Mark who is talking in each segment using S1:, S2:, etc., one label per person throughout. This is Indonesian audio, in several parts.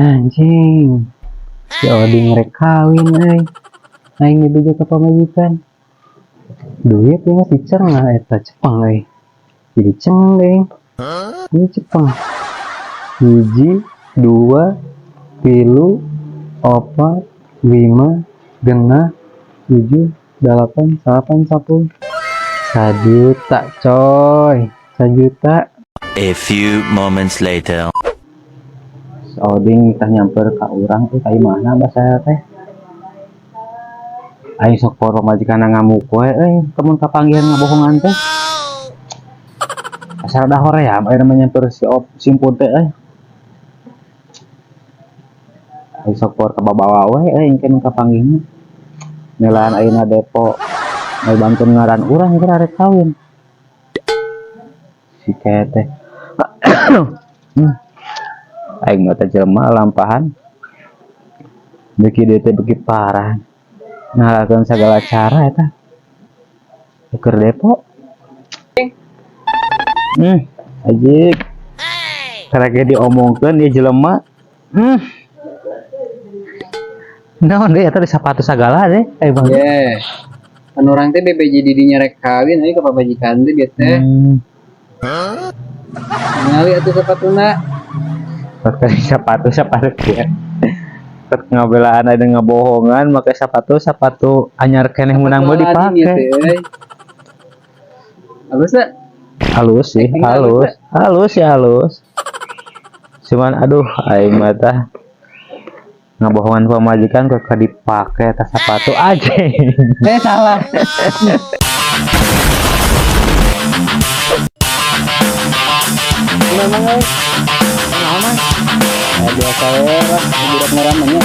S1: Anjing, si Oding rek kawin aing dibeja ka pamajikan. Duit ini si cenah eta cepeng jadi ceng deh. Ini cepeng. Hiji, dua, tilu, opat, lima, genah, 7, 8, 9, 10. 1 juta coy, 1 juta.
S2: A few moments later.
S1: Oding kita nyamper ke orang kayak mana bahasa teh. Aing sok poro majikan ngamuk we temen kapanggihan ngabohongan teh. Asal dah hore ya air nyamper si simpun teh Aing sok poro ke bawa we engkeun kapanggihan. Nelaan ayeuna depo mau bantuin ngaran urang kira rek kawin. Si teh. Aing mah teh jelema lampahan. Beki dieu teh beki parah. Ngalakeun segala cara eta. Keur depo. Ajik. Karek diomongkeun ieu jelema. Naon deui eta di sapatu sagala deh. Bang.
S3: Yeah. Kan orang teh BPJ didinya rek kawin ka pabajikan teh bieu teh. Ngali atuh sapatuna.
S1: Pakai sepatu ya. Ket ngabelaan ada ngabohongan pakai sepatu anyar keneh menang mau dipakai.
S3: Halus tak?
S1: Halus sih, halus. Cuman aduh aing mah tah ngabohongan pamajikan kok dipakai tas sepatu aja.
S3: Salah. Memang aman. Biasa lah, budak ngaramanya.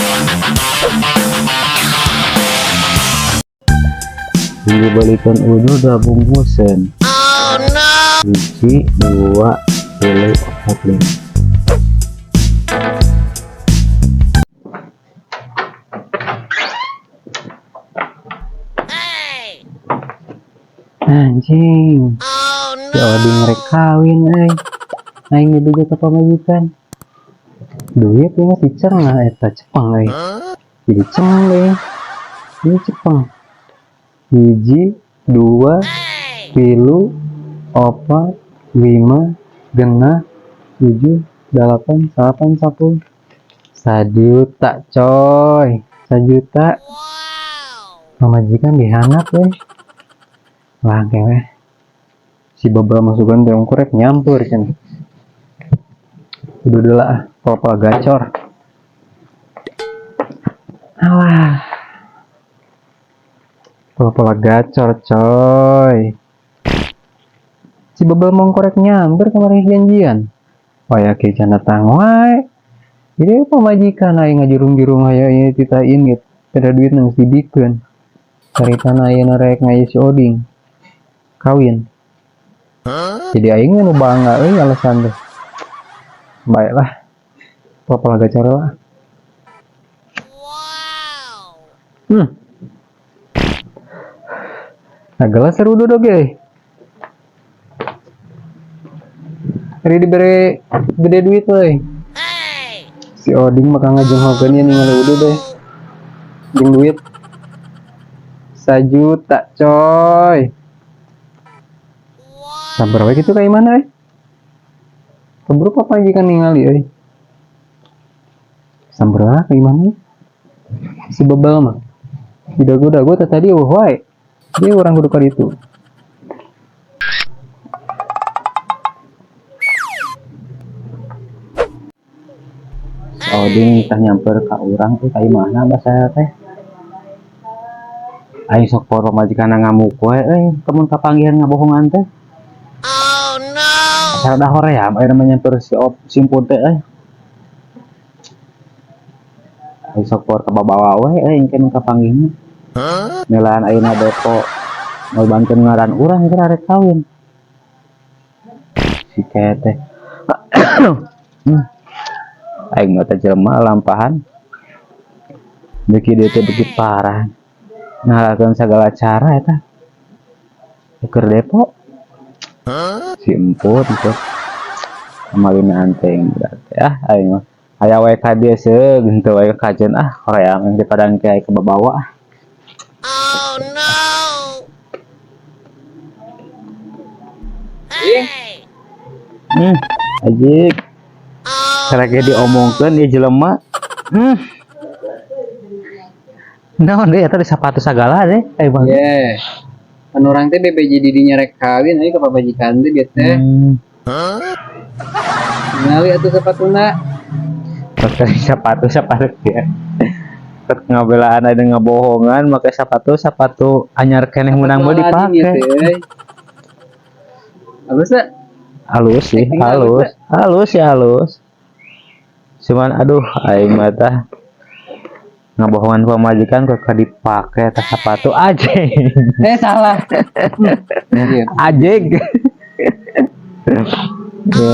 S1: Dibalikan udah udah bungkusan. Oh no. 1, 2, 3, 4, 5. Anjing. Oh no. Si Oding rek kawin aing dibeja ka pamajikan. Duit ini si cenah eta cepeng jadi ceng deh. Ini cepeng. Hiji, 2, tilu, opat, 5, genah, 7, 8, 9, 10. 1 juta coy, 1 juta. Pamajikan dihanap wah kewe si baba masukan teong korek nyampur cenah. Udah lah papa gacor. Alah. Papa gacor coy. Si bebel mongkorek nyamber kemarin janjian. Waya ke cana tangwai. Jadi pamajikan aing ngajurung-jurung aya ieu titain gitu. Ada duit nang sidikeun. Carita ayeuna rek ngaya si Oding kawin. Jadi aing nu bangga alasan teh. Baiklah, papa gacor lah. Nah gelas seru duduk hari diberi gede duit si Oding maka ngajenghokeun ya ningali udah deh jeung duit 1 juta coy. Sabar wae gitu kayak mana keburu papa jikan ningali sabar kayak mana si bebel mah dago tadi wae dia orang kudu ka ditu. Oding tah nyamper ka urang kayak mana bahasa teh. Aing sok poro majikan ngamuk we temen kapanggihan ngabohongan teh. Oh no. Asal dah hore ya air nyamper si simpun teh Aing sok poro ke bawa we engkeun kapanggihan. Nelaan ayeuna depo mau bantuin ngaran urang kira rek kawin. Si teh. Aing mah teh jelema lampahan. Beki dieu teh beki parah. Ngalakeun segala cara eta. Keur depo. Si emput itu. Amalina anteng berarti aing mah.
S4: aya wae ka dieu seug henteu wae kajen horeang daripada engke ke bawa. Ajik karek diomongkeun ieu jelema. Naon deh eta di sapatu sagala deh Bang.
S3: Ye. Anu urang teh BBJ didinya rek kawin euy ka pabajikan teh bieu teh. Ngali atuh sepatuna.
S4: Pakai sepatu ya. Ket ngabelaan ada ngabohongan make sepatu anyar keneh menang mah dipake.
S3: Halus ya?
S4: Halus sih, halus. Cuman aduh aing mah tah ngabohongan pamajikan kok dipake teh sepatu ajeng.
S3: Salah.
S4: Ajeng. Ya,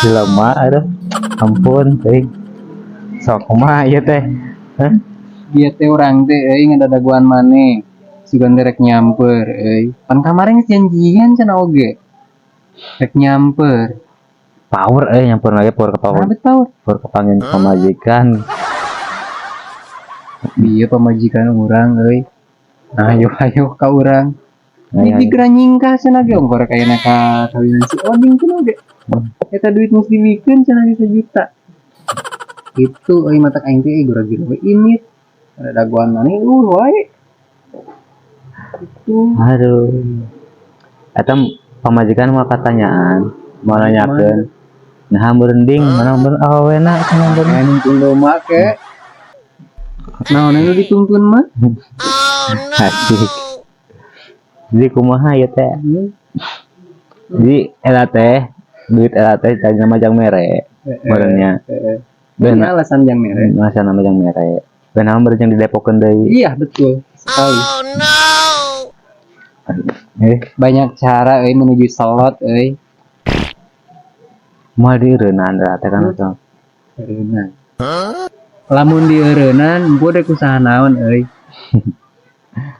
S4: jelema aduh. Ampun teh. Sok kumaha ieu teh?
S3: Bieu teh urang teh euy ngadadaguan maneh. Sugan rek nyamper euy. Pan kemarin janjian cenah oge. Rek nyamper.
S4: Power nyamper lagi power ke power. Power kepanggil pamajikan.
S3: Bieu pamajikan urang euy. Ayo ka urang. Di kira nyingkah cenah ge ongkor kayana ka kawinan si Oding cenah ge. Eta duit mesti dibikeun cenah di 1 juta. Itu euy mata aing teh gura-gura we ini. Ada daguan maneh wae. Itu.
S4: Aduh. Eta pamajikan mah katanyaan, mau nanyakeun. Nah, merending mana awena cenah bener.
S3: Nungtun domba ke. Naon anu dituntun mah?
S4: Asik. Jadi kumaha ya teh? Jadi eta teh duit eta teh tanya majang mere. Benernya.
S3: Bener alasan jang mere.
S4: Alasan nama jang mere. Benar berjang di depokeun deui.
S3: Iya betul sekali. Banyak cara euy menuju slot euy.
S4: Moal dieureunnan teh kan eta.
S3: Eureunnan. Lamun dieureunnan engko rek usaha naon euy?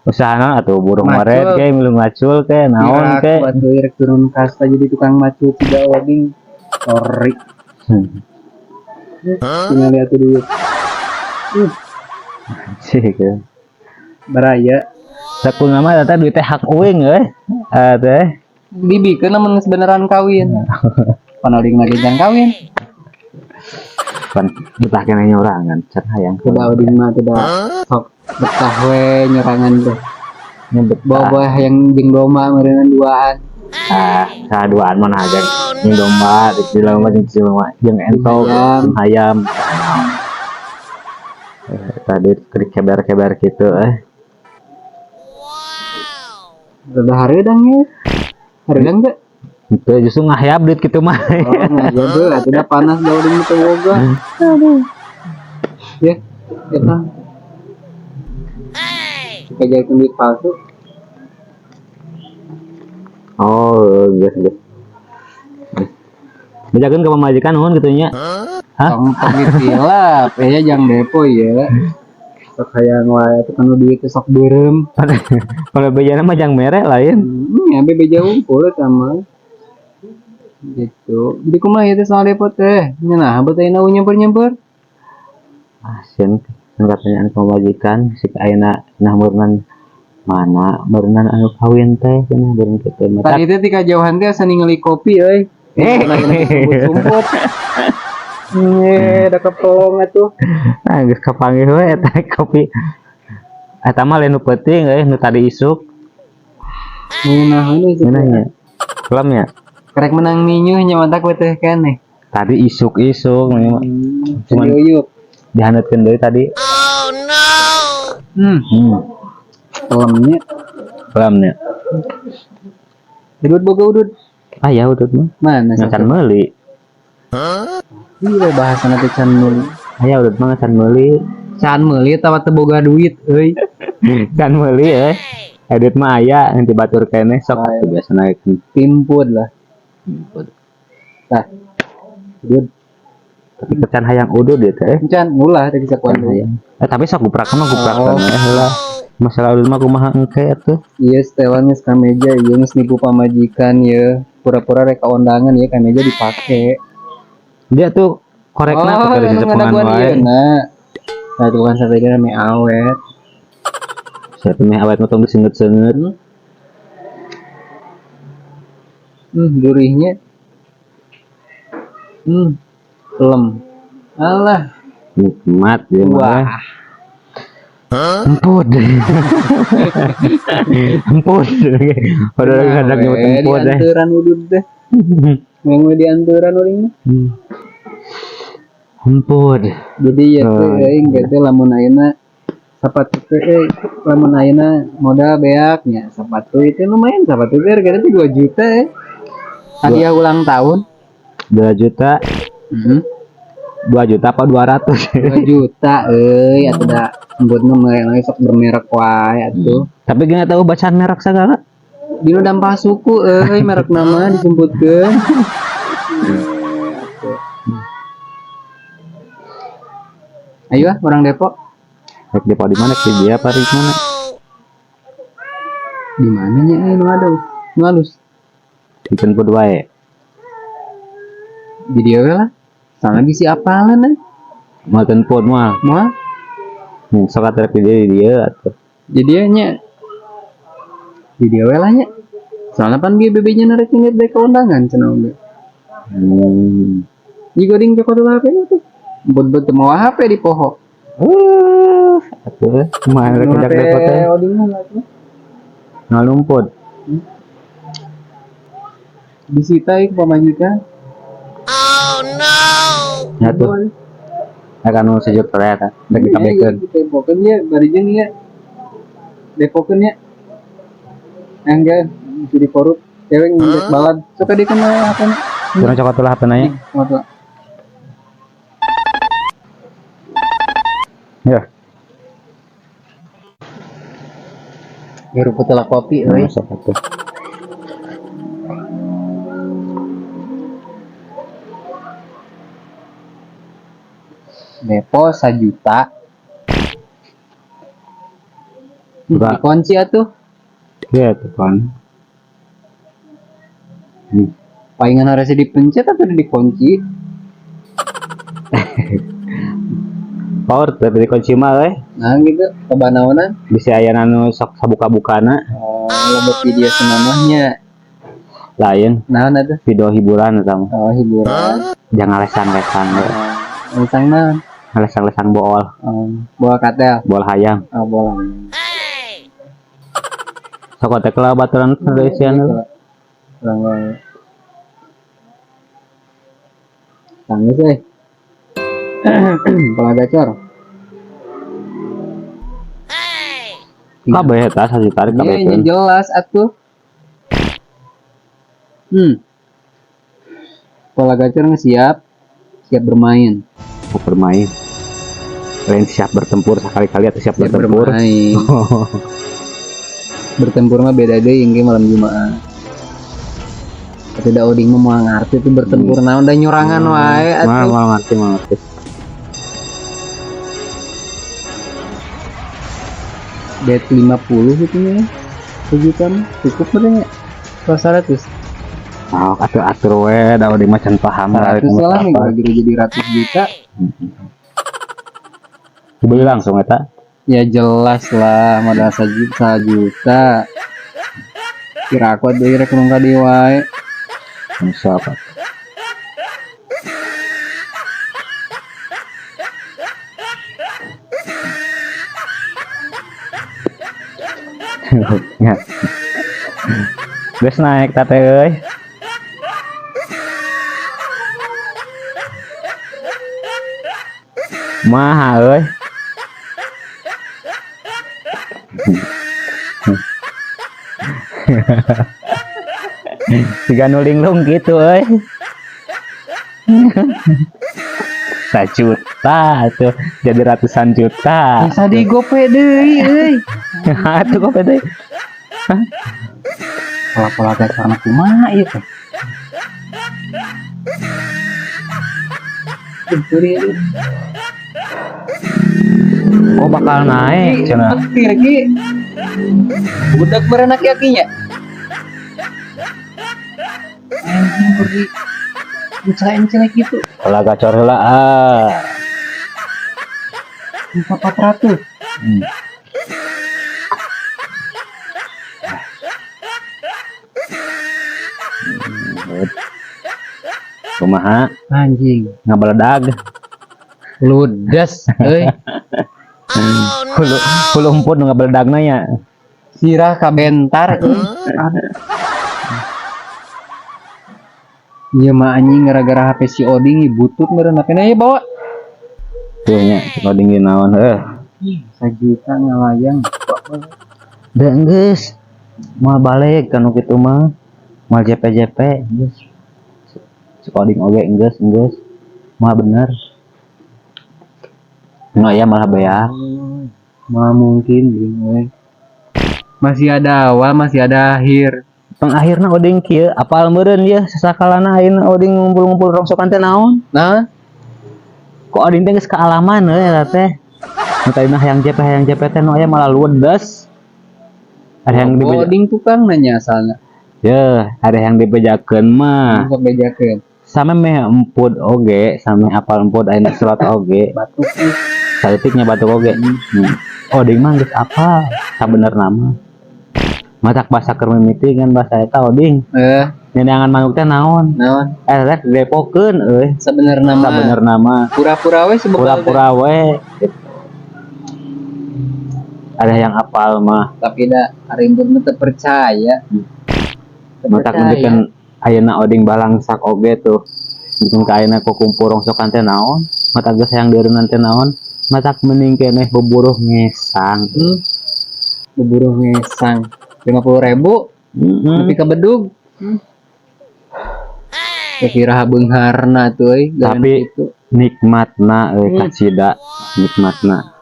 S4: Usaha naon atuh burung maret ke milu ngacul ke naon ke.
S3: Atuh rek turun kasta jadi tukang macul tidak Oding. Sorry. Tinggal lihat dulu.
S4: Cik.
S3: Baraya.
S4: Sakul nama eta duit teh hak uing euy. Teh
S3: Dibikeun lamun geus beneran kawin. Panoding lagi jang kawin.
S4: Pan betah kena nyorangan can hayang.
S3: Tidak Oding mah tidak sok betah we nyorangan teh. Bawa yang jeung domba meureunnan duaan.
S4: Saduaan mana aja jeung domba di lomba jeung entok ayam. Tadi keber-keber gitu
S3: Rada hareudang ya. Hareudang teh.
S4: Itu justru ngahayap duit gitu mah.
S3: Ngajabe atuh panas da Oding teu boga. Aduh. Ya, eta. Kajakeun duit palsu.
S4: Oh, geus. Bejakeun ka pamajikan nuhun kitu nya.
S3: Sampah ditilap, ya jang depo ya. Sok hayang wae atuh kana duit teh sok beureum.
S4: Kalau bejana mah jang mere lain.
S3: Ya bebeja unggul sama. Gitu. Jadi kumaha ieu teh soal depo teh? Ngeunah beuteung na nyamper-nyamper.
S4: Sieun pertanyaan pamajikan sik ayeuna nah meureunan mana meureunan anu kawin teh cenah beureunan kitu mah.
S3: Tadi teh ti kajauhan teh asa ningali kopi euy. Sumput. Da kepong atuh.
S4: Geus kapanggih we eta kopi. Eta mah lain nu penting euy nu tadi isuk.
S3: Ngeunah ini
S4: Ngeunahnya. Kelamnya.
S3: Karek menang minyu nya mantak we teh keneh.
S4: Tadi isuk-isuk
S3: Cuman uyup.
S4: dihandatkeun deui tadi.
S3: Kelemnya.
S4: Kelamnya.
S3: Udud boga udud.
S4: Ya udud mah.
S3: Mana
S4: Ngacan meuli.
S3: Iya bahasana teh can meuli.
S4: Aya udud mah ngacan meuli.
S3: Can meuli eta teh boga duit euy.
S4: Can meuli edit mah aya nanti batur keneh sok biasa naik
S3: Timpud lah. Tah. Udud.
S4: Tapi kecan hayang udud dia teh.
S3: Can ulah teh sakuan deui.
S4: Tapi sok guprak mah heula. Masalah udud mah kumaha engke atuh.
S3: Iya setelan geus ka meja ieu geus nipu pamajikan ya. Pura-pura rek ka ondangan ya ka meja dipake.
S4: Dia tuh korekna
S3: Oh,
S4: pakai di
S3: emang ada
S4: cepengan
S3: gua
S4: wae.
S3: dia nah. Nah, itu kan sampai dia mie awet.
S4: Saya punya awet mah tong disenget-senget.
S3: Gurihnya. Lem. Alah,
S4: Nikmat dia mah.
S3: wah.
S4: Emput. Emput. Padahal kadang nyebut emput
S3: Di
S4: deh.
S3: anturan udud deh. Mau di anturan uring mah.
S4: Emput.
S3: Jadi ya teh aing gitu lamun ayeuna sepatu teh lamun ayeuna modal beaknya sepatu itu lumayan sepatu teh harganya tuh 2 juta ya. Hadiah ulang tahun.
S4: 2 juta. 2 juta apa 200?
S3: 2 juta atuh da embutna merek sok bermerek wae atuh.
S4: Tapi gini tahu bacaan merek sagala.
S3: Dinu dampah suku merek nama disebutkeun. Ayo orang Depok.
S4: Rek Depok di mana? Di dia apa di mana?
S3: Di mananya nu ada? Nu halus.
S4: Dijemput wae.
S3: Di dia we lah. Sana bisi apalan
S4: Mau tempur mah.
S3: Moal.
S4: Sok atuh di dia atuh.
S3: Jadi nya di dia we lah nya. Soalnya pan dia bebenya narek inget dari keundangan cenah oge. Jiga ding joko tuh HP tuh. Buat mau HP di poho.
S4: Atuh mah rek jak Depok teh.
S3: Oding mah atuh.
S4: Ngalumput.
S3: Disita ieu pamajikan.
S4: Ya tuh. Akan sejut rek eta. Rek dikabekeun.
S3: Depokeun ya barijeun ya. Depokeun ya. Enggak jadi korup. Cewek ngejek balad. Suka dikenal apa nih?
S4: Curang cokot lah apa nanya?
S3: Motor.
S4: Ya.
S3: Hirup telah kopi euy.
S4: Sok atuh.
S3: Depo 1 juta.
S4: Enggak.
S3: Dikunci atuh.
S4: Iya tuh kan.
S3: Palingan harusnya dipencet atau dikunci?
S4: Power tapi dikunci mah euy.
S3: Nah gitu, kebanaonan.
S4: Bisa aya anu sok sabuka-bukana.
S3: Oh, lebih video senamanya.
S4: Lain
S3: Nah, ada.
S4: video hiburan eta mah.
S3: Oh, hiburan.
S4: Jangan lesan-lesan we.
S3: Misang nah.
S4: Lesang-lesang bool,
S3: Bola katel.
S4: bool hayam.
S3: Oh, bola.
S4: Sok teh keula baturan tradisional.
S3: Kurang Tangis bola gacor.
S4: Kabeh eta sajutarik
S3: Iya, ini
S4: kabekeun.
S3: jelas atuh. Bola gacor siap bermain.
S4: Mau bermain. Lain siap bertempur sekali-kali atau siap bertempur.
S3: Bermain. Bertempur mah beda deh yang malam Jumat. Tidak oding mah mau ngerti tuh bertempur naon da nyurangan wae atuh.
S4: Mal ngerti.
S3: Bet 50 gitu nya. Sejuta mah cukup berenya. 200.
S4: Oh, atur we da oding mah can paham lah
S3: 100 salah nih kalau jadi 100 juta.
S4: Beli langsung eta.
S3: Ya jelas lah modal 1 juta. Kira aku ada rek nungka di wae.
S4: Bisa apa? Ya. Geus naik tate euy. Maha euy. Tiga nulinglung gitu euy. 1 juta tuh jadi ratusan juta.
S3: Bisa digope deui euy.
S4: Atuh kok pede.
S3: Pola-pola gacor anak kumaha ieu teh?
S4: Oh bakal naik cenah.
S3: Petir ki. Budak berenak yakinya. Anjing pergi. Mencelek gitu.
S4: Kalau gacor heula ah.
S3: 400.
S4: Kumaha
S3: Anjing.
S4: ngabaledag.
S3: Ludes euy.
S4: Hulu emput nu ngabaledagna nya.
S3: Sirah kabentar euy. Iya mah anjing gara-gara HP si Oding butut meureun HP-na ya bawa.
S4: Tuh nya coding naon
S3: 1 juta ngalayang.
S4: Da geus. Moal balik kanu kitu mah. Moal JP geus. Coding oge geus. Moal bener. Nu aya malah beak.
S3: Mah mungkin gini we. Masih ada awal, masih ada akhir.
S4: Pengakhirna oding kieu apal meureun ya sasakalana ayeuna oding ngumpul-ngumpul rongsokan teh naon?
S3: Nah,
S4: Kok oding teh geus kaalaman eta teh. Nu tadina hayang JP teh nu aya malah ludes. Ada yang dibeja.
S3: Oding tukang nanya asalna.
S4: Ya, ada yang dibejakeun mah.
S3: Sok bejakeun.
S4: Same meh emput oge, same apal emput ayeuna slot oge.
S3: Batuk sih.
S4: Saeutik nya batuk oge. Oding mah geus apal, sabenerna mah. Matak bahasa keur mimiti kan bahasa eta oding. Nyanyangan manuk teh naon?
S3: Naon?
S4: Rek didepokeun euy.
S3: Sebenarnya mah
S4: Sabenerna mah
S3: pura-pura we sebebal.
S4: pura-pura we. Ada yang apal mah.
S3: Tapi da arimbun mah teu percaya.
S4: Matak ngeukeun ayeuna oding balangsak oge tuh. Bikin ka ayeuna ku kumpul rongsokan teh naon? Matak geus hayang dieureunnan teh naon? Matak mending keneh beburuh ngesang.
S3: Beburuh ngesang 50.000 nepi ka bedug. Kira beungharna tuh euy.
S4: Tapi nikmatna euy kacida, nikmatna.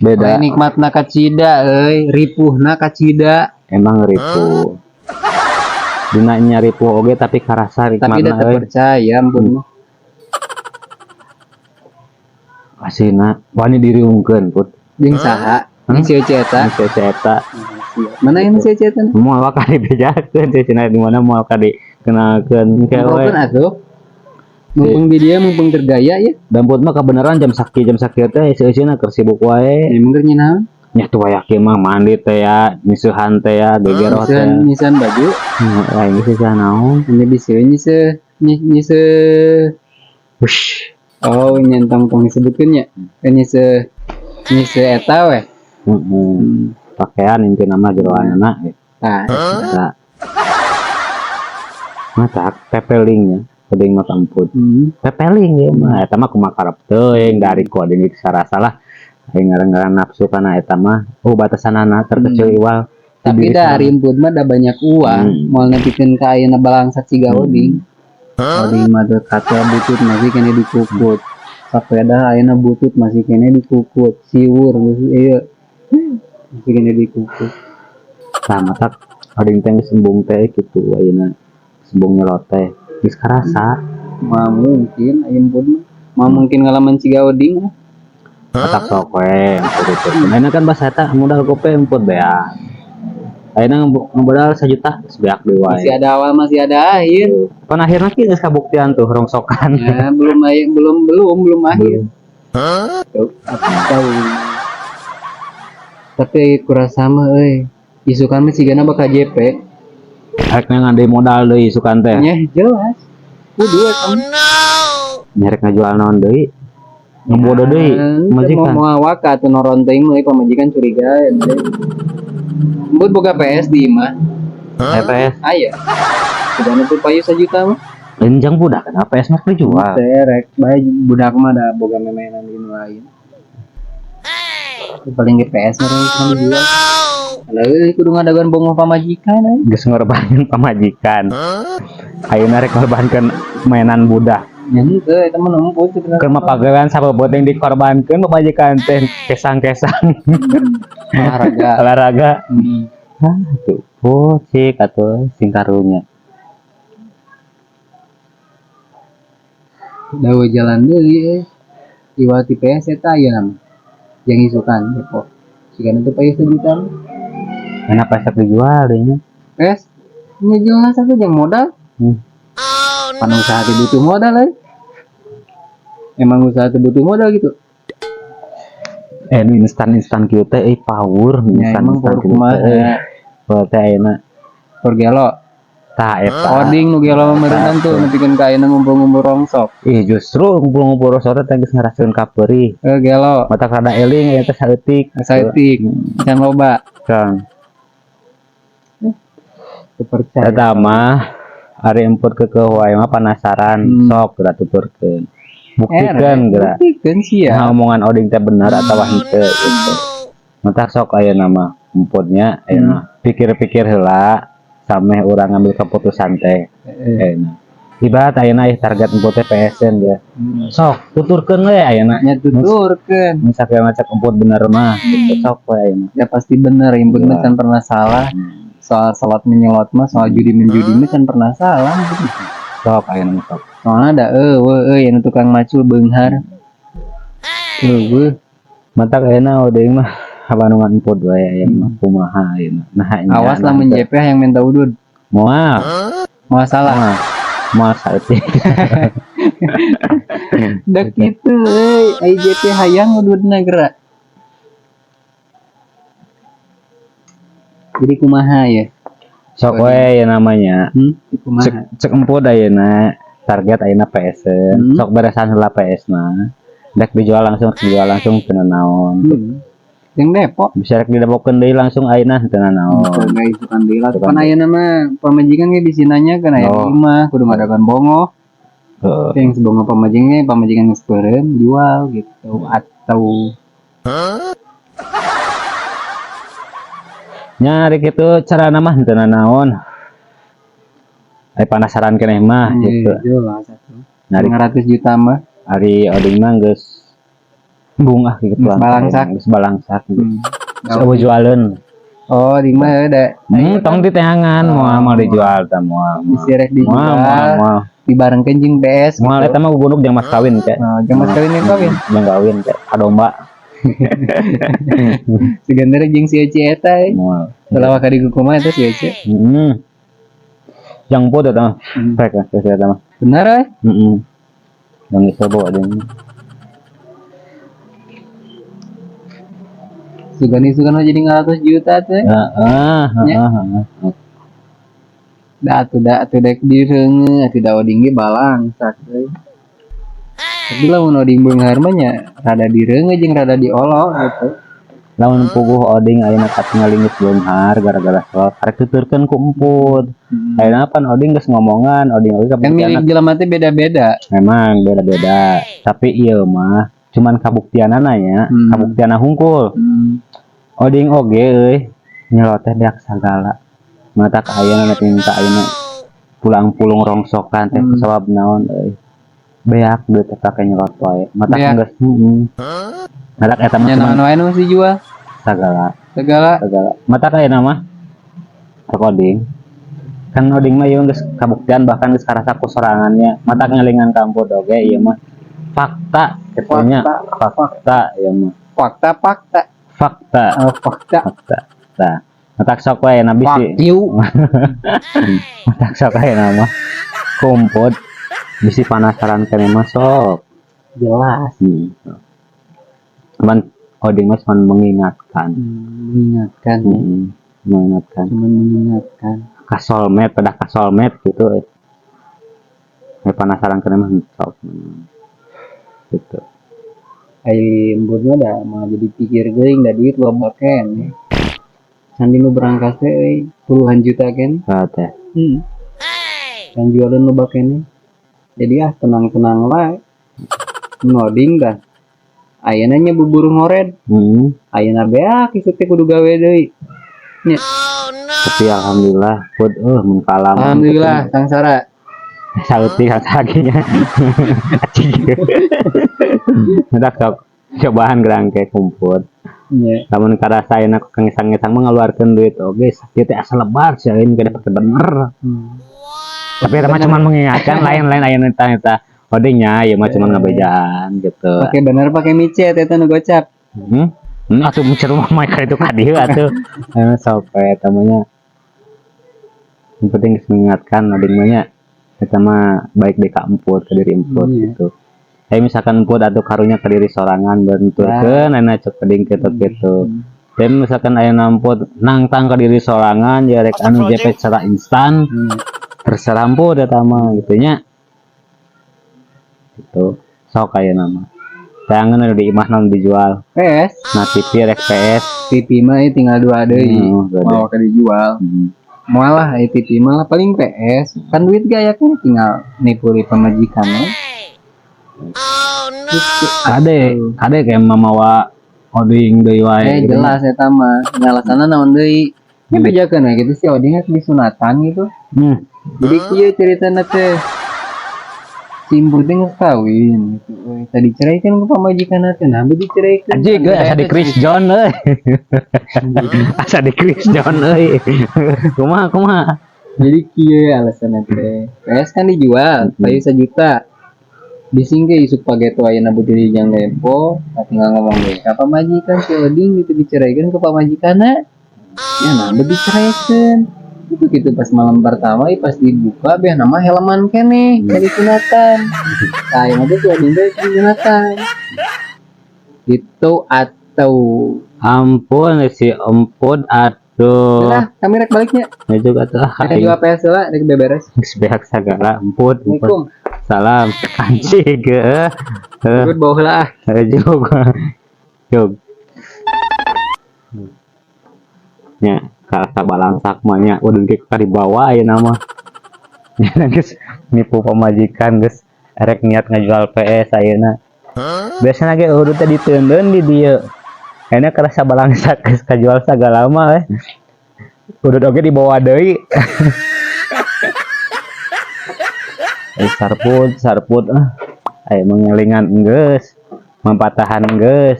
S4: Beda.
S3: Nikmatna kacida euy, ripuhna kacida.
S4: Emang ripuh. Dina nya ripuh oge tapi karasa
S3: Tapi
S4: nikmatna
S3: da
S4: euy.
S3: percaya ampun.
S4: Asina wani diriungkeun put.
S3: Jeung saha? Ini si Ece eta.
S4: Si eta.
S3: Mana yang si Ece eta?
S4: Moal ka dibejakeun teh cenah di mana moal ka dikenakeun ke we.
S3: Ngobrolkeun atuh. Mumpung di dia mumpung tergaya ya.
S4: Damput mah kebenaran jam sakit teh seueusina keur sibuk wae.
S3: Emang keur nyeunah.
S4: Nya tuh aya kieu mah mandi teh ya, nyisuhan teh ya, gegeroh teh.
S3: Nyisan baju.
S4: Lain nyisuhan naon?
S3: Ini bisa nyise.
S4: Wush.
S3: Oh, nyentang tong disebutkeun nya. Nyise eta we.
S4: Pakaian intina mah jero ayeuna.
S3: Tah,
S4: Eta. Matak pepelingnya, koding mah emput. Pepeling ya mah eta mah kumaha karep teuing dari koding sarasa lah. Aing ngaran-ngaran nafsu kana eta mah. Oh batasanana terkecil iwal.
S3: tapi da arimpun mah da banyak uang. Moal nepikeun ka ayeuna balangsak siga oding. Oding mah teu kata butut masih kene dikukut. Sapeda ayeuna butut masih kene dikukut. Siwur ieu masih kene dikukut.
S4: Tah matak oding teh sembung teh kitu ayeuna. Sembung nyelot teh. Geus karasa.
S3: Mah mungkin arimpun mah mungkin ngalaman siga oding.
S4: Matak sok we. Ayeuna kan bahasa eta modal gope emput bea. Ayeuna modal 1 juta sebeak deui wae.
S3: Masih ada awal, masih ada akhir.
S4: Pan akhirna ki geus kabuktian tuh rongsokan.
S3: Ya, belum akhir. Tuh, tahu. Tapi kurasa mah euy. Isukan mah sigana bakal JP.
S4: Rek ngandei modal deui isukan teh.
S3: Nya jelas. Kudu eta.
S4: Nyarek ngajual naon deui? Ngebodo deui majikan.
S3: Mau awak atuh noron teuing mah pamajikan curiga. Mbut boga PS di imah.
S4: PS.
S3: Aya. Sigana tuh payu 1 juta mah.
S4: Enjang budak kan PS mah dijual.
S3: Rek bae budak mah da boga memenan di lain. Paling ge PS mah kan dijual. Lalu kudu ngadagan bongo pamajikan.
S4: Geus ngorbankeun pamajikan. Ayeuna rek ngorbankeun mainan budak.
S3: Ya henteu eta mah numpuk sebenarnya.
S4: Keur mah pagawean sababot yang dikorbankeun pamajikan teh kesang-kesang. Olahraga. Hah, tuh. Oh, cik atuh sing karunya.
S3: Dawa jalan deui iwal ti PS eta aya nama. Yang isukan Depok. Sigana teu payu 1 juta.
S4: Kenapa sak dijual deui nya?
S3: PS nya jelas atuh jeung modal. Pan usaha teh butuh modal emang usaha teh butuh modal gitu
S4: Nu instan kieu teh power
S3: ya emang power kumaha
S4: teh ayeuna
S3: power gelo
S4: tah eta
S3: oding nu gelo meureunan tuh nepikeun ka ayeuna ngumpul-ngumpul rongsok
S4: justru ngumpul-ngumpul sore teh geus ngaraseun kapeuring
S3: gelo
S4: matak rada eling eta saeutik
S3: saeutik can loba
S4: Kang
S3: percaya
S4: eta mah ari emput ke wae mah penasaran sok geura tuturkeun buktikeun geura
S3: buktikan sih ya
S4: omongan oding teh bener atawa henteu gitu matak sok ayeuna mah emputnya ayeuna pikir-pikir heula sameh urang ngambil keputusan teh ayeuna ibarat ayeuna target emput teh PSN ya sok tuturkeun we ayeuna
S3: nya tuturkeun
S4: misalkan ngecek emput bener mah gitu sok we ayeuna
S3: ya pasti bener emput mah can pernah salah soal salat menyelot mah soal judi menjudi mah can pernah salah
S4: sok ayeuna sok
S3: soalnya ada yang tukang macul beunghar
S4: matak ayeuna oding mah abanungan emput wae aya mah kumaha ayeuna nah
S3: awas lah menjepeh yang minta udud
S4: moal
S3: masalah
S4: moal saeutik
S3: da kitu IJP hayang ududna geura jadi kumaha ya
S4: sok we ya namanya
S3: kumaha
S4: cek emput ayeuna target ayeuna PSN sok beresan heula PS mah dek dijual langsung teu naon
S3: yang Depok
S4: bisa rek didepokeun deui langsung ayeuna teu naon
S3: guys bukan deui kan ayeuna mah pamajikan ge bisi nanyakeun aya imah kudu ngadakan bongo yang sebongo pamajikan geus peureum jual gitu atau
S4: nyari gitu cara mah teu naon penasaran keneh mah gitu
S3: jelas atuh
S4: nyari
S3: 500 juta mah
S4: ari oding mah geus bungah gitu
S3: geus
S4: balangsak gitu coba jualeun
S3: oh di mah ada
S4: tong di tehangan moal dijual tah moal
S3: disirek dijual dibarengkeun jeung PS
S4: moal eta mah gunuk jeung mas kawin teh
S3: jeung mas kawin
S4: jeung kawin teh kadomba
S3: sebenarnya jeung si Ece eta
S4: moal
S3: kalau ka di kumaha eta si Ece
S4: yang pot eta mah rek eta mah
S3: bener
S4: yang iso bawa deui
S3: sugan jadi 100 juta teh da atuh dek direunge atuh da oding ge balangsak teh tapi lamun oding beunghar mah nya rada direunge jeung rada diolok gitu
S4: lamun puguh oding ayeuna katingali geus beunghar gara-gara sok arek tuturkeun ku emput ayeuna pan oding geus ngomongan oding
S3: kan milik jelema teh beda-beda
S4: memang beda-beda tapi ieu mah cuman kabuktianana nya kabuktianna hungkul oding oge euy nyelot teh beak sagala mata ka ayeuna minta ayeuna pulang-pulung rongsokan teh sabab naon euy beak duit teh pake nyelot wae mata geus ngadak eta mah
S3: naon wae nu si jual
S4: sagala mata ka ayeuna mah oding kan oding mah ieu geus kabuktian bahkan geus karasa ku sorangannya mata ngelingan kampur oge ieu mah fakta katanya fakta ieu mah fakta nah matak sok wae na bisi matak sok wae na mah kumpul bisi penasaran keneh mah sok
S3: jelas
S4: cuman oding mah cuman mengingatkan kasolmet pada kasolmet gitu penasaran keneh mah sok gitu
S3: ai embut mah da mah jadi pikir geuing da duit loba ken can dinu berangkas teh puluhan juta ken
S4: teh
S3: kan jualan loba ken jadi tenang-tenang wae ngoding dah ayeuna nya bubur ngored ayeuna beak ieu teh kudu gawe deui nya
S4: tapi alhamdulillah pud mun kalam
S3: alhamdulillah sangsara
S4: sautik saginya hendak cobaan gerangke kumpul namun karasa ayeuna kengisang-ngisang mengeluarkan duit oge sakit asal lebar sih ayeuna kada pake bener tapi eta mah cuma mengingatkan lain-lain ayeuna eta odingnya ya mah cuma ngabejaan gitu
S3: pakai bener pakai micet eta nu gocap
S4: atuh micet mah itu ka dieu atuh sampai eta mah nya yang penting mengingatkan oding mah nya kita mah baik dek ka emput ke diri emput
S3: Iya.
S4: gitu. Misalkan emput atau karunya ke diri sorangan benturkeun enak cek keding gitu. Dan misalkan aya namput nangtang ke diri sorangan ya rek anu jepet secara instan terserah emput eta mah gitu nya. Gitu. Sok aya nama. Tangan anu di imah naon dijual.
S3: PS
S4: Nah TV rek PS.
S3: TV mah tinggal 2 deui
S4: dua
S3: mau ke dijual malah TV malah paling PS kan duit gaya kan tinggal nipu di pemajikan
S4: Ade kayak mamawa oding deui wae. gitu.
S3: jelas eta mah ngalasana naon deui nya bejakeun we gitu si oding geus disunatan gitu jadi kieu ceritana teh simpul teh geus kawin gitu we tadi diceraikan ku pamajikanna teh nah diceraikan
S4: Anjing gue asa di Chris John euy. Asa di Chris John euy. Kumaha.
S3: jadi kieu alasanna teh PS kan dijual payu 1 juta disingke isuk pageto ayeuna beuti di jang dempo tinggal ngomong deui ka pamajikan si oding gitu diceraikan ke pamajikanna ya nah diceraikan itu gitu pas malam pertama pas dibuka beh nama helman kene dari sunatan saya nanti si oding teh sunatan itu atau
S4: Ampun si emput aduh.
S3: nah kami rek baliknya
S4: Ya juga tuh
S3: rek jual PS lah rek beberes
S4: sepihak segala emput.
S3: Assalamualaikum
S4: Salam anjing
S3: ikut bawah lah
S4: juga. Jog. Nya ka balangsak mah nya udah ka dibawa aya nama. Ya geus nipu pamajikan geus erek niat ngajual PS ayeuna. Biasana ge udah teh diteundeun di dieu. Enak kerasa balangsak geus kajual sagala mah udah oge dibawa deui. Sarput aya mengelingan geus mampatahan geus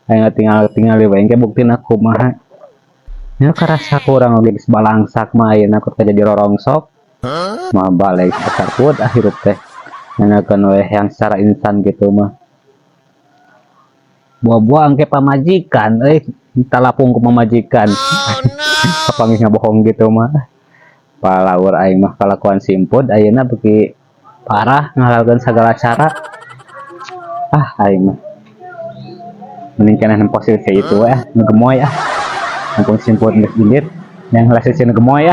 S4: aya tinggal we engke buktina kumaha nya karasa kurang oge geus balangsak mah ayeuna keur jadi rorongsok mah balik sarput hirup teh nanakeun we yang secara instan gitu mah buah-buah engke pamajikan talapung ku pamajikan kapanggih ngabohong gitu mah palaur aing mah kalakuan simput ayeuna beuki parah ngalakukan segala cara aing mah mending kana positif kayak itu gemoy ampun simput geus indit yang hasil gemoy